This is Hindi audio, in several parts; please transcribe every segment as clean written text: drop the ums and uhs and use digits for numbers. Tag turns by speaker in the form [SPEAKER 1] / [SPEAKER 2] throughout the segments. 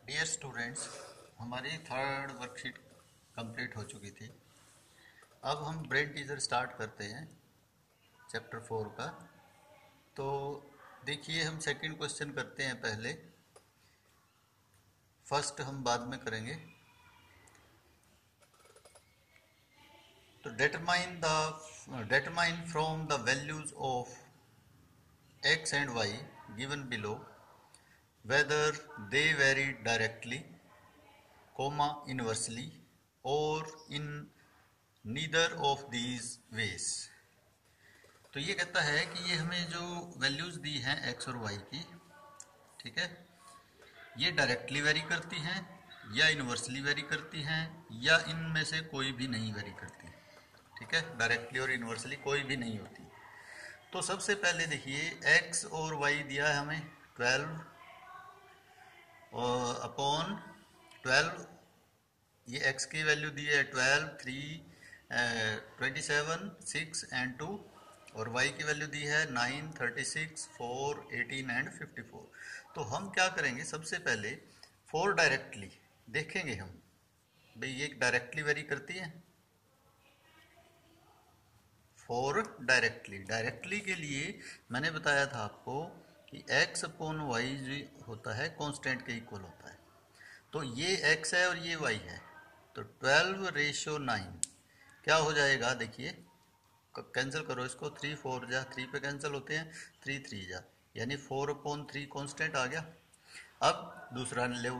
[SPEAKER 1] डियर स्टूडेंट्स, हमारी थर्ड वर्कशीट कंप्लीट हो चुकी थी। अब हम ब्रेन टीजर स्टार्ट करते हैं चैप्टर 4 का। तो देखिए, हम सेकंड क्वेश्चन करते हैं पहले, फर्स्ट हम बाद में करेंगे। तो determine from the values of x and y given below whether they vary directly, comma inversely, or in neither of these ways। तो ये कहता है कि ये हमें जो वैल्यूज दी हैं x और y की, ठीक है, ये डायरेक्टली वेरी करती हैं या इनवर्सली वेरी करती हैं या इनमें से कोई भी नहीं वेरी करती। ठीक है, डायरेक्टली और इनवर्सली कोई भी नहीं होती। तो सबसे पहले देखिए, x और y दिया है हमें 12 अपॉन 12, ये x की वैल्यू दी है 12, 3, 27, 6 एंड 2, और y की वैल्यू दी है 9, 36, 4, 18 एंड 54। तो हम क्या करेंगे, सबसे पहले 4 डायरेक्टली देखेंगे हम, भाई ये डायरेक्टली वेरी करती है। 4 डायरेक्टली के लिए मैंने बताया था आपको कि x अपॉन वाई जो होता है कांस्टेंट के इक्वल होता है। तो ये x है और ये y है, तो 12:9 क्या हो जाएगा, देखिए कैंसिल करो इसको, 3 4 जा, 3 पे कैंसिल होते हैं, 3 3 जा, यानी 4/3 कांस्टेंट आ गया। अब दूसरा ले,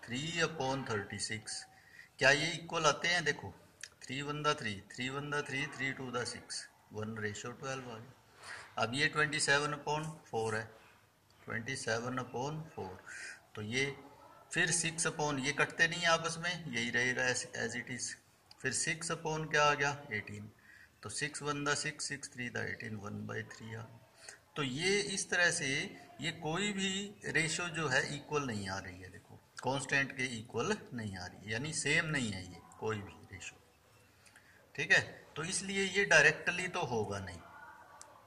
[SPEAKER 1] 3/36, क्या ये इक्वल आते हैं, देखो 3 1 3, 3 1 3, 3 2 6, 1:12 आ गया। अब ये 27/4 है, 27/4, तो ये फिर 6 अपॉन, ये कटते नहीं है आपस में, यही रहेगा एज इट इज। फिर 6 अपॉन क्या आ गया, 18, तो 6 1 6, 6 3 18, 1/3 आ गया। तो ये इस तरह से ये कोई भी रेशो जो है इक्वल नहीं आ रही है, देखो कांस्टेंट के इक्वल नहीं आ रही है, यानी सेम नहीं है ये कोई भी रेशो। ठीक है, तो इसलिए ये डायरेक्टली तो होगा नहीं।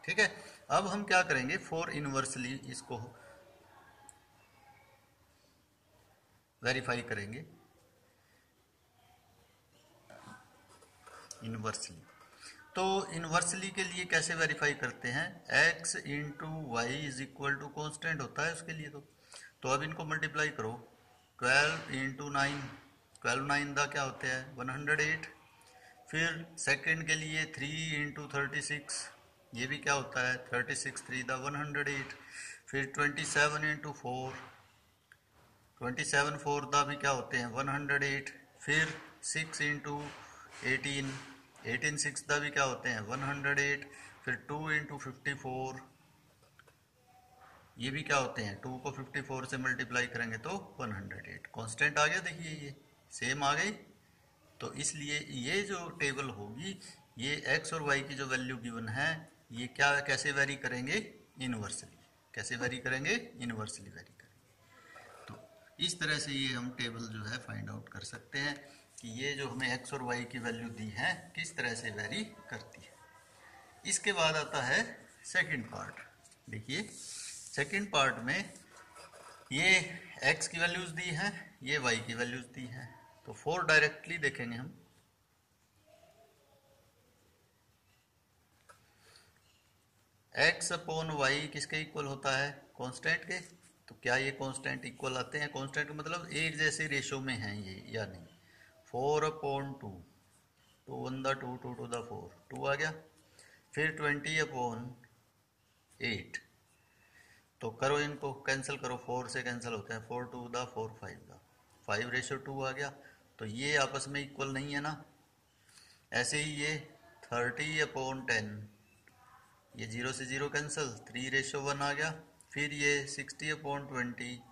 [SPEAKER 1] ठीक है, अब हम क्या करेंगे, फॉर इनवर्सली इसको वेरीफाई करेंगे। इनवर्सली, तो इनवर्सली के लिए कैसे वेरीफाई करते हैं, x into y is equal to constant होता है उसके लिए। तो अब इनको मल्टीप्लाई करो, 12 इंटू 9, 12 9 दा क्या होते हैं 108। फिर सेकंड के लिए 3 इंटू 36, ये भी क्या होता है 36 3 दा 108। फिर 27 इंटू 4, 27 4 दा भी क्या होते हैं 108। फिर 6 इंटू 18, 18 6 दा भी क्या होते हैं 108। फिर 2 इंटू 54, ये भी क्या होते हैं, 2 को 54 से मल्टीप्लाई करेंगे तो 108। कांस्टेंट आ गया, देखिए ये सेम आ गई। तो इसलिए ये जो टेबल होगी, ये x और y की जो वैल्यू गिवन है, ये क्या कैसे वेरी करेंगे, इनवर्सली। कैसे वेरी करेंगे, इनवर्सली वेरी करेंगे। तो इस तरह से ये हम टेबल जो है फाइंड आउट कर सकते हैं कि ये जो हमें x और y की वैल्यू दी है किस तरह से वेरी करती है। इसके बाद आता है सेकंड पार्ट। देखिए सेकंड पार्ट में ये x की वैल्यूज दी है, ये y की वैल्यूज दी है। तो 4 डायरेक्टली देखेंगे हम। x अपॉन वाई किसके इक्वल होता है, कांस्टेंट के। तो क्या ये कांस्टेंट इक्वल आते हैं, कांस्टेंट का मतलब एक जैसे रेशो में हैं ये या नहीं। 4/2, 2 1 2, 2 2 4, 2 आ गया। फिर 20/8, तो करो इनको कैंसिल करो, 4 से कैंसिल होते हैं, 4 2 4 5 5/2 आ गया। तो ये आपस में इक्वल नहीं है ना। ऐसे ही ये 30/10, ये 0 से 0 कैंसिल, 3/1 आ गया। फिर ये 60/20,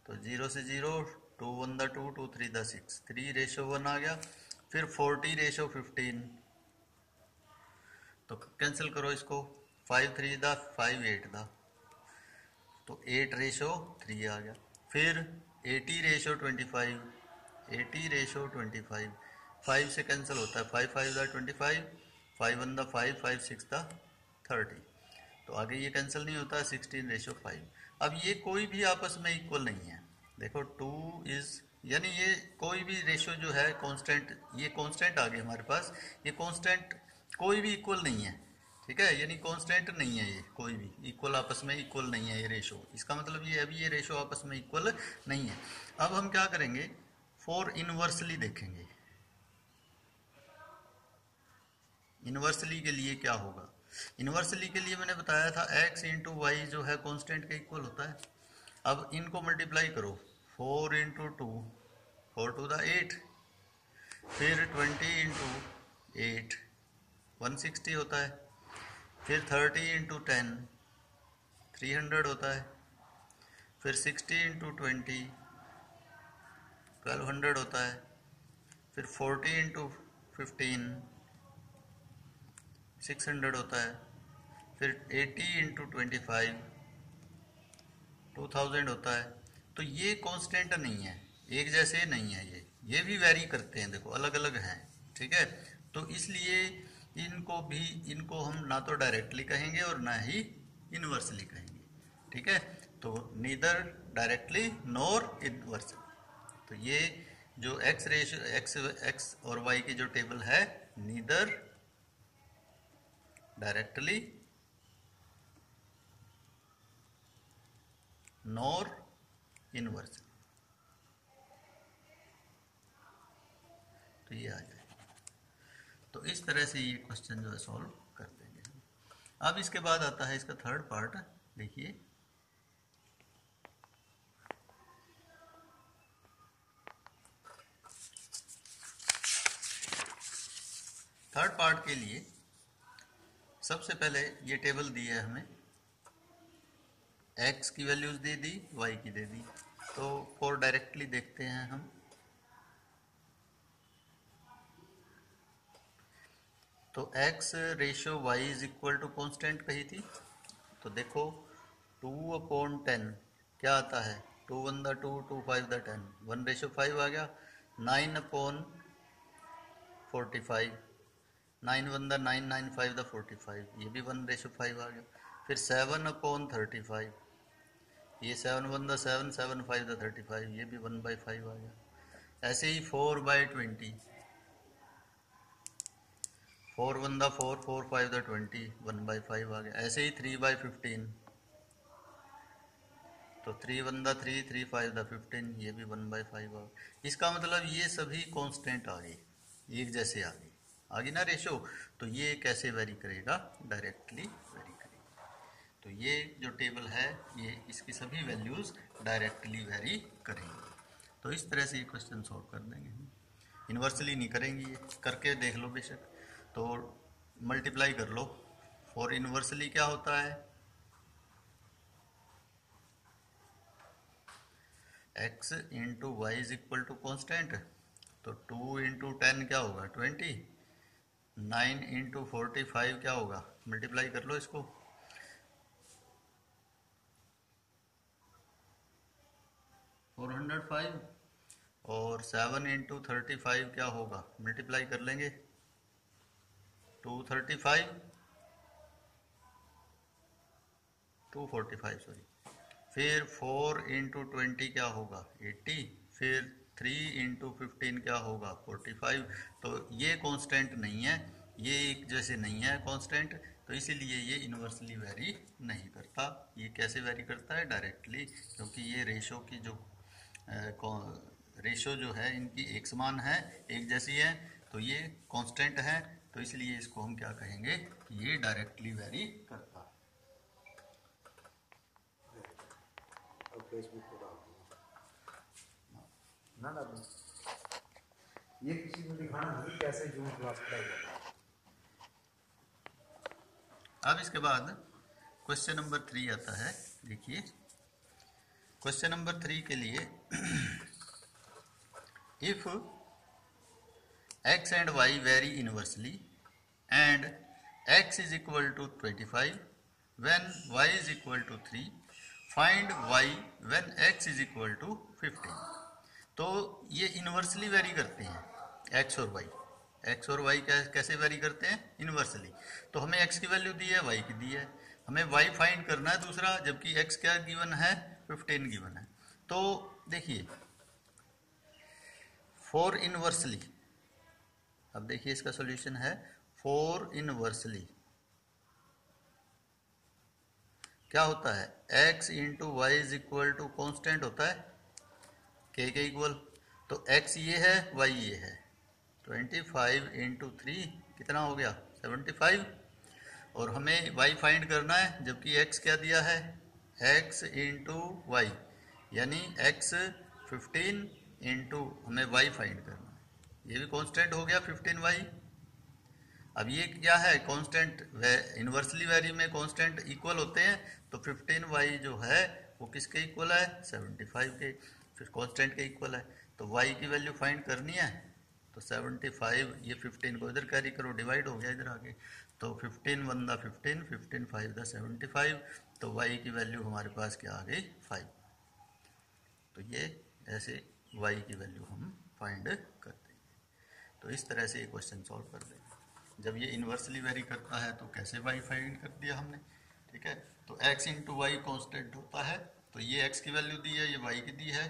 [SPEAKER 1] तो 0 से 0, 2 1 2, 2 3 6, 3/1 आ गया। फिर 40/15, तो कैंसिल करो इसको, 5 3 5 8, तो 8/3 आ गया। फिर 80/25, 80/25, 5 से कैंसिल होता है, 5 5 25, 5 1 5, 5 6 30, तो आगे ये कैंसिल नहीं होता, 16/5। अब ये कोई भी आपस में इक्वल नहीं है, देखो 2 इज, यानी ये कोई भी रेशियो जो है कांस्टेंट, ये कांस्टेंट आ गया हमारे पास, ये कांस्टेंट कोई भी इक्वल नहीं है, ठीक है, यानी कांस्टेंट नहीं है, ये कोई भी इक्वल आपस में इक्वल नहीं है ये रेशियो, इसका मतलब ये अभी ये रेशियो आपस में इक्वल नहीं है। अब हम क्या करेंगे, फॉर इनवर्सली देखेंगे, इनवर्सली के लिए क्या होगा। इनवर्सली के लिए मैंने बताया था x इंटू वाई जो है कांस्टेंट के इक्वल होता है। अब इनको मल्टीप्लाई करो, 4 इंटू 2 4 टू द 8, फिर 20 इंटू 8 160 होता है, फिर 30 इंटू 10 300 होता है, फिर 60 इंटू 20 1200 होता है, फिर 40 इंटू 15 600 होता है, फिर 80 इंटू 25 2000 होता है। तो ये कांस्टेंट नहीं है, एक जैसे नहीं है, ये भी वैरी करते हैं, देखो अलग अलग हैं, ठीक है। तो इसलिए इनको हम ना तो डायरेक्टली कहेंगे और ना ही इनवर्सली कहेंगे, ठीक है। तो नीदर डायरेक्टली नॉर इनवर्सली। तो ये जो एक्स रेशियो एक्स और वाई की जो टेबल है, नीदर डायरेक्टली नॉर इनवर्सली, तो ये आ जाए। तो इस तरह से ये क्वेश्चन जो है सॉल्व कर देंगे। अब इसके बाद आता है इसका थर्ड पार्ट, देखिए थर्ड पार्ट के लिए सबसे पहले ये टेबल दी है हमें, x की वैल्यूज दे दी, y की दे दी। तो फॉर डायरेक्टली देखते हैं हम, तो x ratio y is equal to constant कही थी, तो देखो 2/10 क्या आता है, 2 1 द 2 2 5 द 10 1/5 आ गया, 9/45 9 1 द 9 9 5 द 45, ये भी 1/5 आ गया। फिर 7/35, ये 7 1 द 7 7 5 द 35, ये भी 1/5 आ गया। ऐसे ही 4/20, 4 1 द 4 4 5 द 20 1/5 आ गया। ऐसे ही 3/15, तो 3 1 द 3 3 5 द 15, ये भी 1/5 आ गया। इसका मतलब ये सभी कांस्टेंट आ गए, एक जैसे आ गई ना रेशो। तो ये कैसे वेरी करेगा, डायरेक्टली वेरी करेगा। तो ये जो टेबल है, ये इसकी सभी वैल्यूज डायरेक्टली वेरी करेंगे। तो इस तरह से ये क्वेश्चन सॉल्व कर देंगे हम, इन्वर्सली नहीं करेंगे, ये करके देख लो बेशक। तो मल्टीप्लाई कर लो, फॉर इन्वर्सली क्या होता है, x into y is equal to constant, तो 2 इंटू 10 क्या होगा 20, 9 इंटू 45 क्या होगा, मल्टीप्लाई कर लो इसको, 405, और 7 इंटू 35 क्या होगा, मल्टीप्लाई कर लेंगे 235 245 सॉरी, फिर 4 इंटू 20 क्या होगा 80, फिर 3 इंटू 15 क्या होगा 45। तो ये कांस्टेंट नहीं है, ये एक जैसे नहीं है कांस्टेंट, तो इसीलिए ये इन्वर्सली वेरी नहीं करता। ये कैसे वेरी करता है, डायरेक्टली, क्योंकि ये रेशो की जो रेशो जो है इनकी एक समान है, एक जैसी है, तो ये कांस्टेंट है, तो इसलिए इसको हम क्या कहेंगे, ये डायरेक्टली वेरी करता है।
[SPEAKER 2] फेसबुक पे ना डालो, ये किसी को दिखाना नहीं कैसे जूम क्लास पढ़ाई जाती है।
[SPEAKER 1] अब इसके बाद क्वेश्चन नंबर 3 आता है, देखिए क्वेश्चन नंबर 3 के लिए if x and y vary inversely and x is equal to 25 when y is equal to 3, find y when x is equal to 15। तो ये इनवर्सली वेरी करते हैं x और y, x और y कैसे वेरी करते हैं, इनवर्सली। तो हमें x की वैल्यू दी है, y की दी है, हमें y फाइंड करना है दूसरा, जबकि x क्या गिवन है 15 गिवन है। तो देखिए फोर इनवर्सली, अब देखिए इसका सॉल्यूशन है फोर इनवर्सली क्या होता है, x into y is equal to constant होता है k के इक्वल, तो x ये है y ये है, 25 इंटू 3 कितना हो गया 75, और हमें y फाइंड करना है, जबकि x क्या दिया है x इंटू वाई, यानी x 15 इंटू हमें y फाइंड करना है, ये भी कांस्टेंट हो गया 15y। अब ये क्या है कांस्टेंट, इनवर्सली वैरी में कांस्टेंट इक्वल होते हैं, तो 15y जो है वो किसके इक्वल है 75 के, फिर कांस्टेंट के इक्वल है, तो y की वैल्यू फाइंड करनी है, तो 75, ये 15 को इधर कैरी करो, डिवाइड हो गया इधर आके, तो 15 1 दा 15, 15 5 दा 75, तो y की वैल्यू हमारे पास क्या आ गई 5। तो ये ऐसे y की वैल्यू हम फाइंड कर देंगे। तो इस तरह से ये क्वेश्चन सॉल्व कर देंगे। जब ये इन्वर्सली वेरी करता है तो कैसे y फाइंड कर दिया हमने, ठीक है। तो x इंटू वाई कॉन्स्टेंट होता है, तो ये x की वैल्यू दी है, ये y की दी है,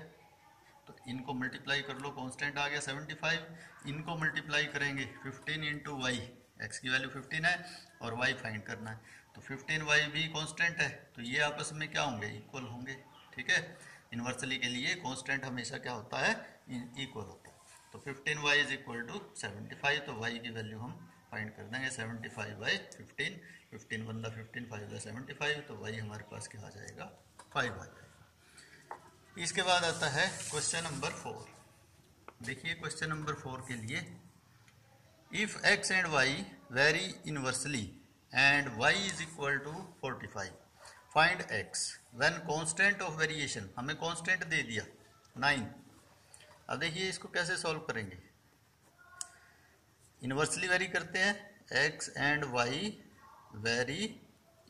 [SPEAKER 1] तो इनको मल्टीप्लाई कर लो, कांस्टेंट आ गया 75, इनको मल्टीप्लाई करेंगे 15 इंटू वाई, एक्स की वैल्यू 15 है और y फाइंड करना है, तो 15y भी कांस्टेंट है, तो ये आपस में क्या होंगे इक्वल होंगे, ठीक है। इन्वर्सली के लिए कांस्टेंट हमेशा क्या होता है इक्वल होता है, तो 15y इज इक्वल टू 75, तो y की वैल्यू हम फाइंड कर देंगे 75 बाई 15, 15 1 दा 15 5 दा 75, तो y हमारे पास क्या आ जाएगा 5 आ जाएगा। इसके बाद आता है क्वेश्चन नंबर 4। देखिए क्वेश्चन नंबर 4 के लिए, if x and y vary inversely and y is equal to 45, find x when constant of variation, हमें कांस्टेंट दे दिया 9। अब देखिए इसको कैसे सॉल्व करेंगे, इनवर्सली वेरी करते हैं, x and y vary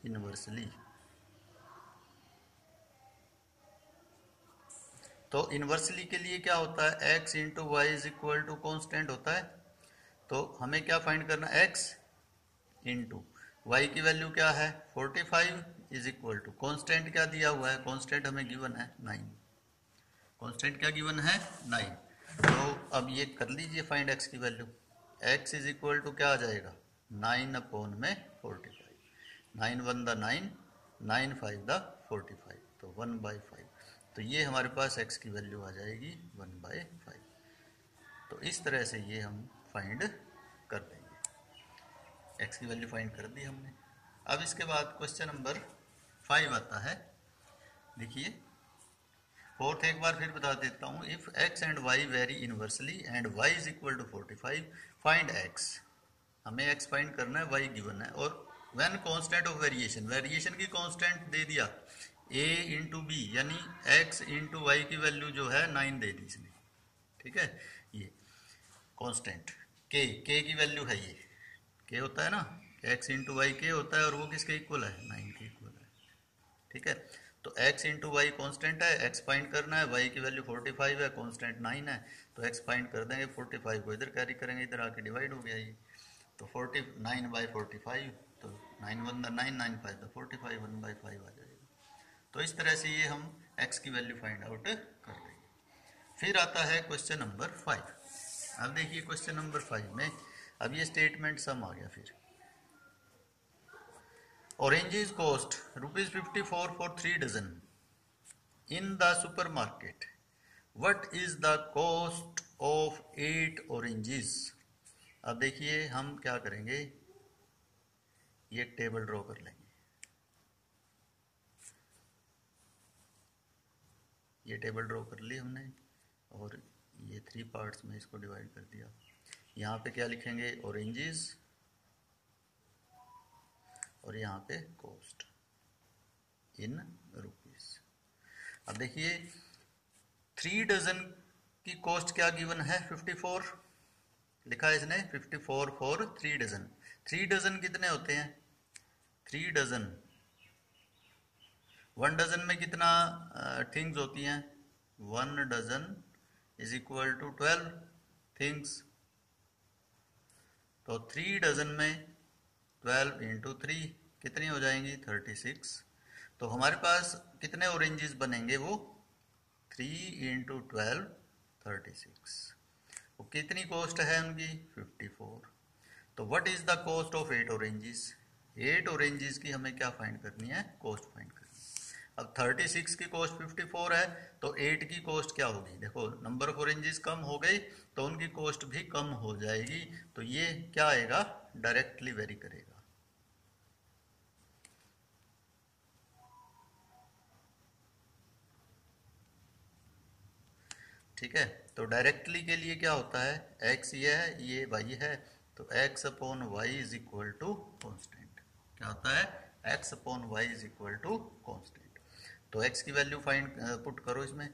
[SPEAKER 1] inversely, तो इनवर्सली के लिए क्या होता है x into y is equal to constant होता है, तो हमें क्या फाइंड करना है x इंटू वाई की वैल्यू क्या है 45 इज इक्वल टू कॉन्स्टेंट क्या दिया हुआ है, कॉन्स्टेंट हमें गिवन है 9, कॉन्स्टेंट क्या गिवन है 9। तो अब ये कर लीजिए फाइंड x की value, x is equal to क्या आ जाएगा 9 अपॉन में 45, 9 1 दा 9, 9 5 दा 45, तो 1/5, तो ये हमारे पास x की वैल्यू आ जाएगी 1/5। तो इस तरह से ये हम फाइंड कर देंगे, x की वैल्यू फाइंड कर दी हमने। अब इसके बाद क्वेश्चन नंबर 5 आता है, देखिए फोर्थ एक बार फिर बता देता हूँ, if x and y vary inversely and y is equal to 45, find x, हमें x फाइंड करना है, y गिवन है, और when constant of variation, variation की कांस्टेंट दे दिया a इंटू बी, यानी x इंटू वाई की वैल्यू जो है 9 दे दी इसने, ठीक है। ये कांस्टेंट k की वैल्यू है, ये k होता है ना, x इंटू वाई k होता है, और वो किसके इक्वल है 9 के इक्वल है, ठीक है। तो x इंटू वाई कॉन्स्टेंट है, x फाइंड करना है, y की वैल्यू 45 है, कांस्टेंट 9 है, तो x फाइंड कर देंगे, 45 को इधर कैरी करेंगे, इधर आके डिवाइड हो गया ये, तो 49/45, तो 9 1 दा 9, 9 5 दा 45, 1/5 आ जाएगा। तो इस तरह से ये हम x की वैल्यू फाइंड आउट कर देंगे। फिर आता है क्वेश्चन नंबर 5। अब देखिए क्वेश्चन नंबर 5 में अब ये स्टेटमेंट सम आ गया, फिर oranges cost ₹54 for 3 dozen in the supermarket, what is the cost of 8 oranges। अब देखिए हम क्या करेंगे, ये एक टेबल ड्रॉ कर लेंगे, ये टेबल ड्रॉ कर ली हमने, और ये 3 पार्ट्स में इसको डिवाइड कर दिया। यहाँ पे क्या लिखेंगे ऑरेंजेस, और यहाँ पे कॉस्ट इन रुपीस। अब देखिए 3 डजन की कॉस्ट क्या गिवन है 54, लिखा है इसने 54 फॉर 3 डजन। 3 डजन कितने होते हैं 3 डजन, 1 डजन में कितना थिंग्स होती हैं, 1 dozen is equal to 12 things, तो 3 डजन में 12 इंटू 3 कितनी हो जाएंगी 36। तो हमारे पास कितने ऑरेंजेस बनेंगे, वो 3 इंटू 12 36। वो कितनी कॉस्ट है उनकी 54। तो what is the cost of 8 oranges? 8 oranges की हमें क्या फाइंड करनी है? कॉस्ट फाइंड करनी है। अब 36 की कॉस्ट 54 है तो 8 की कॉस्ट क्या होगी? देखो नंबर ऑफ ऑरेंजेस कम हो गई तो उनकी कॉस्ट भी कम हो जाएगी। तो ये क्या आएगा? डायरेक्टली वेरी करेगा। ठीक है, तो डायरेक्टली के लिए क्या होता है? x ये है, ये y है, तो x upon y is equal to constant. क्या होता है? x upon y is equal to constant. तो x की वैल्यू फाइंड पुट करो इसमें।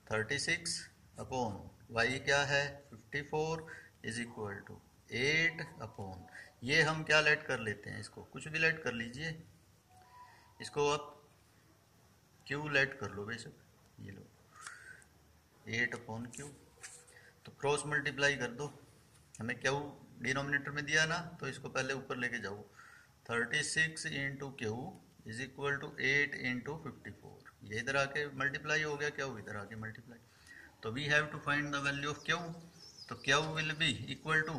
[SPEAKER 1] 36 अपॉन y क्या है? 54 इज इक्वल टू 8 अपॉन, ये हम क्या लेट कर लेते हैं? इसको कुछ भी लेट कर लीजिए, इसको आप क्यू लेट कर लो बेशक, ये लो 8 अपॉन क्यू। तो क्रॉस मल्टीप्लाई कर दो, हमें क्यू डिनोमिनेटर में दिया ना, तो इसको पहले ऊपर लेके जाओ। 36 into Q is equal to 8 into 54। ये इधर आके मल्टीप्लाई हो गया, क्यू इधर आके मल्टीप्लाई। तो we have to find the value of Q. तो Q will be equal to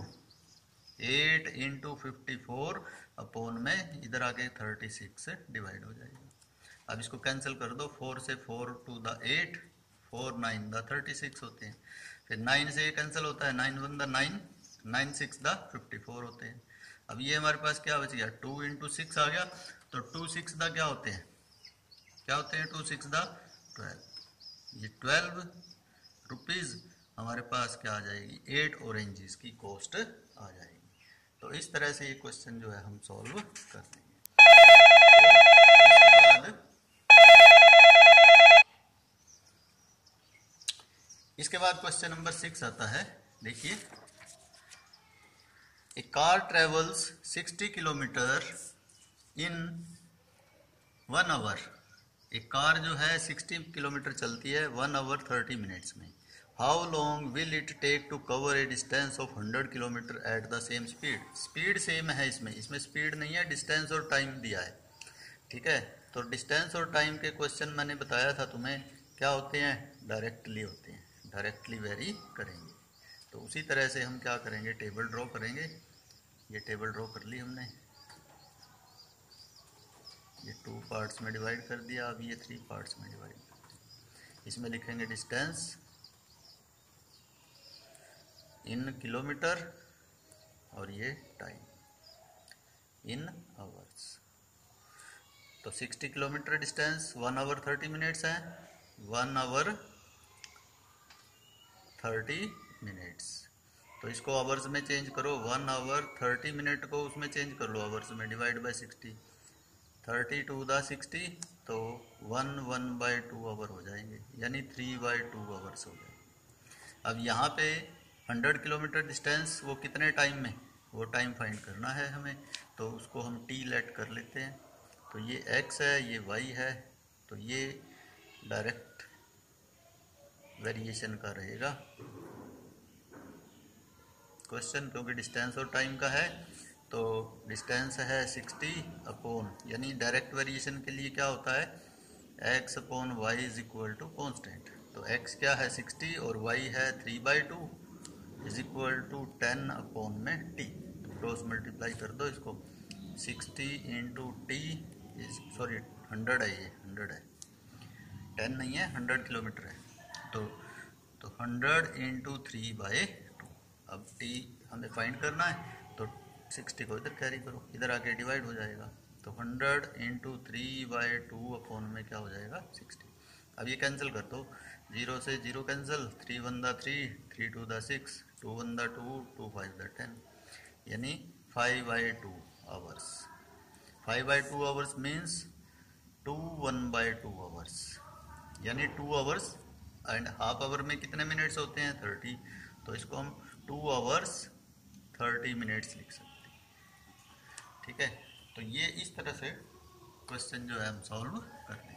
[SPEAKER 1] 8 into 54 upon में इधर आके 36 डिवाइड हो जाएगा। अब इसको कैंसिल कर दो, 4 से 4 टू द 8, 4 9 द 36 होते हैं। फिर 9 से ये कैंसिल होता है, 9 1 द 9, 9 6 द 54 होते हैं। अब ये हमारे पास क्या बच गया? 2 इंटू 6 आ गया। तो 2 6 द क्या होते हैं? क्या होते हैं 2 6 द 12। ये 12 रुपीज हमारे पास क्या आ जाएगी? 8 ऑरेंजेस की कॉस्ट आ जाएगी। तो इस तरह से ये क्वेश्चन जो है हम सॉल्व कर देंगे। तो इसके बाद क्वेश्चन नंबर 6 आता है। देखिए, a car travels 60 kilometre in 1 hour. एक कार जो है 60 किलोमीटर चलती है 1 आवर 30 मिनट्स में। How long will it take to cover a distance of 100 kilometre at the same speed? Speed same है इसमें स्पीड नहीं है, डिस्टेंस और टाइम दिया है। ठीक है, तो डिस्टेंस और टाइम के क्वेश्चन मैंने बताया था तुम्हें क्या होते हैं? डायरेक्टली होते हैं, डायरेक्टली वेरी करेंगे। तो उसी तरह से हम क्या करेंगे? टेबल ड्रॉ करेंगे। ये टेबल ड्रॉ कर ली हमने, ये 2 पार्ट्स में डिवाइड कर दिया। अब ये 3 पार्ट्स में डिवाइड कर दिया। इसमें लिखेंगे डिस्टेंस इन किलोमीटर और ये टाइम इन आवर्स। तो 60 किलोमीटर डिस्टेंस 1 आवर 30 मिनट्स है, 1 आवर 30 मिनट्स। तो इसको आवर्स में चेंज करो, 1 आवर 30 मिनट को उसमें चेंज कर लो आवर्स में, डिवाइड बाय 60, 30 टू द 60, तो 1/2 आवर हो जाएंगे, यानी 3/2 आवर्स हो जाएंगे। अब यहाँ पे 100 किलोमीटर डिस्टेंस वो कितने टाइम में, वो टाइम फाइंड करना है हमें। तो उसको हम टी लेट कर लेते हैं। तो ये x है, ये y है, तो ये डायरेक्ट वेरिएशन का रहेगा क्वेश्चन, क्योंकि डिस्टेंस और टाइम का है। तो डिस्टेंस है 60 अपॉन, यानी डायरेक्ट वेरिएशन के लिए क्या होता है? x upon y is equal to constant. तो x क्या है 60 और y है 3/2 इज इक्वल टू 10 अपॉन में t। तो क्रॉस मल्टीप्लाई कर दो इसको, 60 इंटू टी इज, सॉरी 100 है, ये 100 है, 10 नहीं है, 100 किलोमीटर है। तो 100 इंटू 3/2। अब t हमें फाइंड करना है, तो 60 को इधर कैरी करो, इधर आके डिवाइड हो जाएगा। तो 100 इंटू 3/2 अपॉन में क्या हो जाएगा? 60। अब ये कैंसिल कर दो, 0 से 0 cancel, 3 1 the 3, 3 2 the 6, 2 1 the 2, 2 5 the 10, यानी 5/2 आवर्स। 5/2 आवर्स मीन्स 2 1/2 आवर्स, यानी 2 आवर्स एंड हाफ आवर में कितने मिनट्स होते हैं? 30। तो इसको हम 2 आवर्स 30 मिनट्स लिख सकते हैं। ठीक है, तो ये इस तरह से क्वेश्चन जो है हम सॉल्व कर देंगे।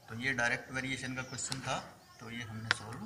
[SPEAKER 1] तो ये डायरेक्ट वेरिएशन का क्वेश्चन था, तो ये हमने सॉल्व